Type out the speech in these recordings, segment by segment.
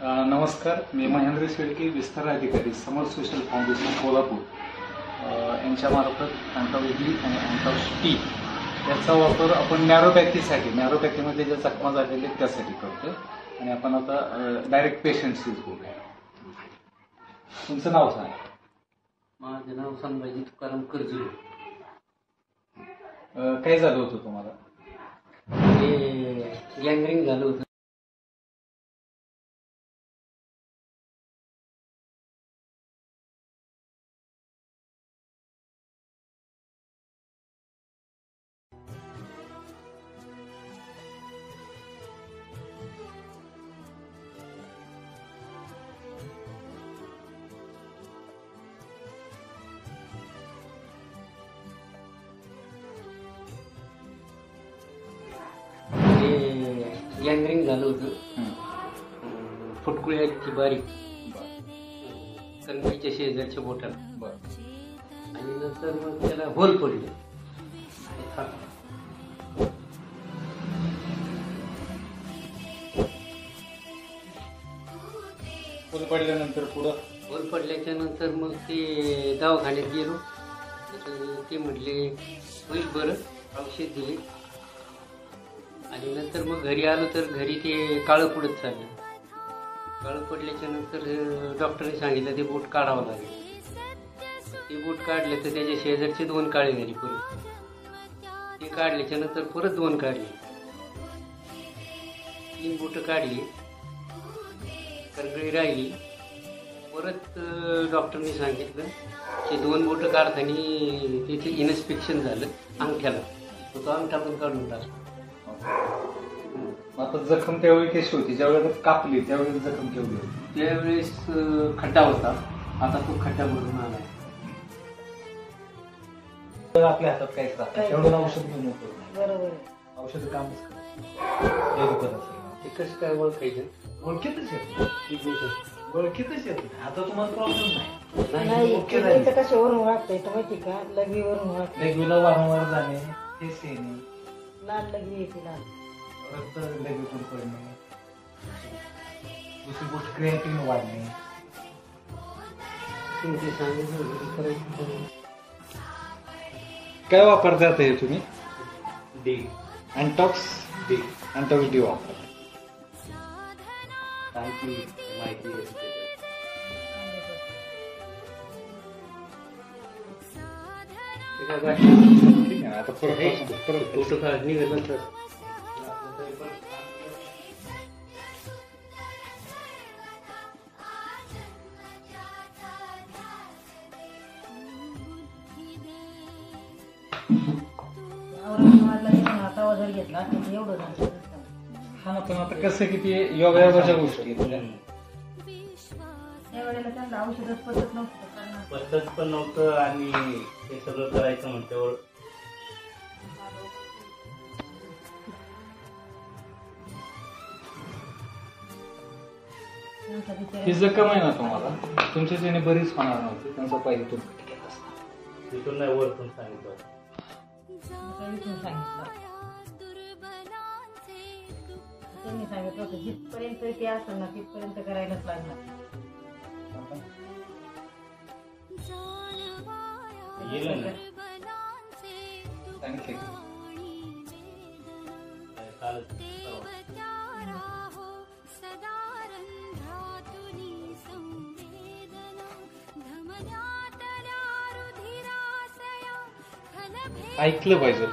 नमस्कार, मी महेंद्र शेळके, विस्तार अधिकारी, समर सोशल फाउंडेशन कोल्हापूर यांच्यामार्फत अँटाव्ही आणि अँटाव्ही याचा वापर आपण नॅरोपॅथीमध्ये ज्या जखमा झालेल्या आहेत त्यासाठी करतो. आणि आपण आता डायरेक्ट पेशंटशीच बोलूया. तुमचं नाव सांगा. माझं नाव संभाजी तुकाराम कर्जुले. काय झालं होतं तुम्हाला? गँग्रीन झालं होतं. गँग्रीन झालं होतं. फुटकुळी आहेत ती बारीक कणकीच्या शेजारच्या बोटाला. आणि नंतर मग त्याला होल पडले. होल पडल्यानंतर होल पडल्याच्या नंतर मग ते दवाखान्यात गेलो. ते म्हटले होईल बरं, औषध दिले. आणि नंतर मग घरी आलो तर घरी ते काळं पडत चाललं. काळं पडल्याच्या नंतर डॉक्टरने सांगितलं ते बोट काढावं लागेल. ते बोट काढले तर त्याच्या शेजारचे 2 काळे झाले. परत ते काढल्याच्या नंतर परत 2 काढले. 3 बोटं काढली, करगळी राहिली. परत डॉक्टरने सांगितलं की 2 बोटं काढताना तिथे इन्स्पेक्शन झालं अंगठ्याला, तो अंगठा पण काढून टाकला. आता जखम त्यावेळी कशी होती? ज्यावेळेस कापली त्यावेळेस जखम केवढी होती? त्यावेळेस खड्डा होता. आता तो खड्डा भरून आला. तर आपल्या हातात काहीच राहतं तेवढं औषध घेऊन नको. बरोबर औषध कामच करत ते कसं काय ओळखायचं? ओळखीतच येत ओळखीतच येत. आता तुम्हाला प्रॉब्लेम नाही. कशावरून वाटतंय तर माहिती का? लघवीवरून वाटतं. लघवीला वारंवार जाणे, फेस येणे, लाल लघवी येते. लाल रक्त लघवीतून पडणे, दुसरी गोष्ट क्रिएटिन वाढणे. तुमचे सांगितलं काय वापरतात हे तुम्ही? डी अँटॉक्स डी वापरतात. माहिती ठीक आहे. आता परत फोटो काढ निघालं तर हातावर जर घेतला तर एवढं झालं. हा ना, पण आता कसं की ते योगायोगाच्या गोष्टी त्यावेळेला त्यांना औषधच पद्धत नव्हतं. पद्धत पण नव्हतं आणि ते सगळं करायचं म्हणल्यावर ही जखम आहे ना तुम्हाला, तुमच्या त्याने बरीच होणार नव्हती. त्यांचा पाहिजे तुम्ही तिथून नाही वरतून सांगितलं. त्यांनी सांगितलं होतं जिथपर्यंत ते असेल ना तिथपर्यंत करायलाच लागणार. गेलं ना सांगितले कालच ऐकलं पाहिजे.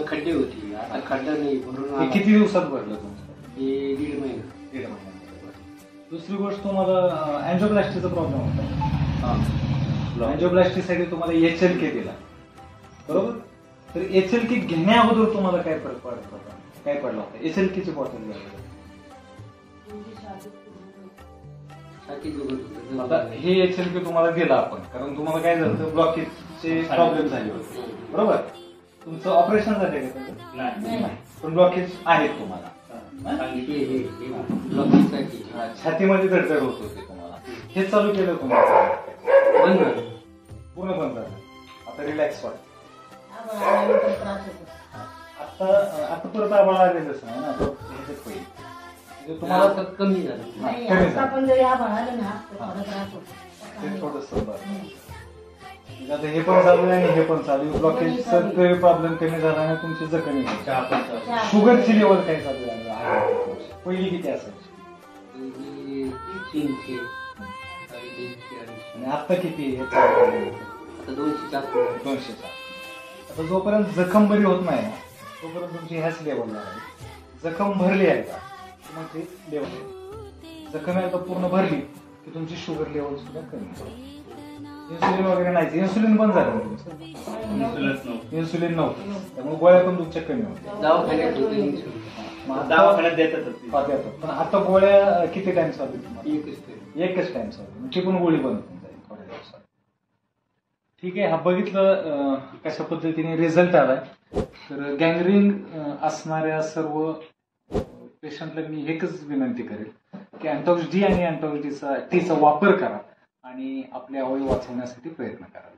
खड्डे होती. आता खड्डा नाही भरून. किती दिवसात भरलं तुमचं? हे 1.5 महिना. 1.5 महिना. दुसरी गोष्ट, तुम्हाला अँजिओप्लास्टीचा प्रॉब्लेम होता. अँजिओप्लास्टीसाठी तुम्हाला HLK दिला, बरोबर? तर HLK घेण्या अगोदर तुम्हाला काय फरक पडत होता? काय पडला होता? HLKची बॉटल घ्यायला आता हे HLK तुम्हाला दिला आपण, कारण तुम्हाला काय झालं ब्लॉकेज ब्लॉकेजचे प्रॉब्लेम झाले होते बरोबर. तुमचं ऑपरेशन झाले का त्याचं? नाही. पण ब्लॉकेज आहेत तुम्हाला. ब्लॉकिंगसाठी छातीमध्ये धडधड होत होते तुम्हाला. हे चालू केलं तुम्हाला बंद झालं. पूर्ण बंद झालं. आता रिलॅक्स वाटत. आम्हाला आल्यानंतर त्रास होतो. आता परत आम्हाला आलेलंच नाही ना. तो ह्याच्यात होईल. म्हणजे तुम्हाला तुम्हाला आता कमी झालं. नाही, कमी आता झालं. पण जरी आभाळ आलं ना तर थोडा त्रास होतो. ते थोडंसं बरं. म्हणजे आता हे पण चालू आहे आणि हे पण चालू आहे. ब्लॉकेजचा प्रॉब्लेम कमी झाला आणि तुमची जखमी झाली. चहा पण चालू. शुगरची लेवल काय चालू आहे? पहिली किती असायची पहिली 300, 350, आणि आता किती आहे? हे चालू आहे. आता 200 च्या 200चा. आता जोपर्यंत जखम बरी होत नाही ना तोपर्यंत तुमची ह्याच लेवलला आहे. जखम भरली आहे का मग ते लेवल जखम एकदा पूर्ण भरली की तुमची शुगर लेवल सुद्धा कमी होईल. इन्सुलिन वगैरे नाही. इन्सुलिन बंद झालं तुमचं. इन्शुरन्स नव्हतं. इन्सुलिन नव्हतं त्यामुळे गोळ्या पण तुमच्या कमी होत्या. दवाखान्यात होतं insulin. मग आता- दवाखान्यात देतातच ते. देतात. पण आता गोळ्या किती टाइम चालू आहेत तुम्हाला? एकच तरी. एकच टाइम चालू. ती पण गोळी बंद होऊन जाईल थोड्या दिवसात. ठीक आहे. हा बघितलं कशा पद्धतीने रिझल्ट आलाय. तर गँग्रीन असणाऱ्या सर्व पेशंटला मी एकच विनंती करेल की अँटॉक्स डी आणि अँटॉक्स टीचा वापर करा आणि आपले अवयव वाचवण्यासाठी प्रयत्न करा.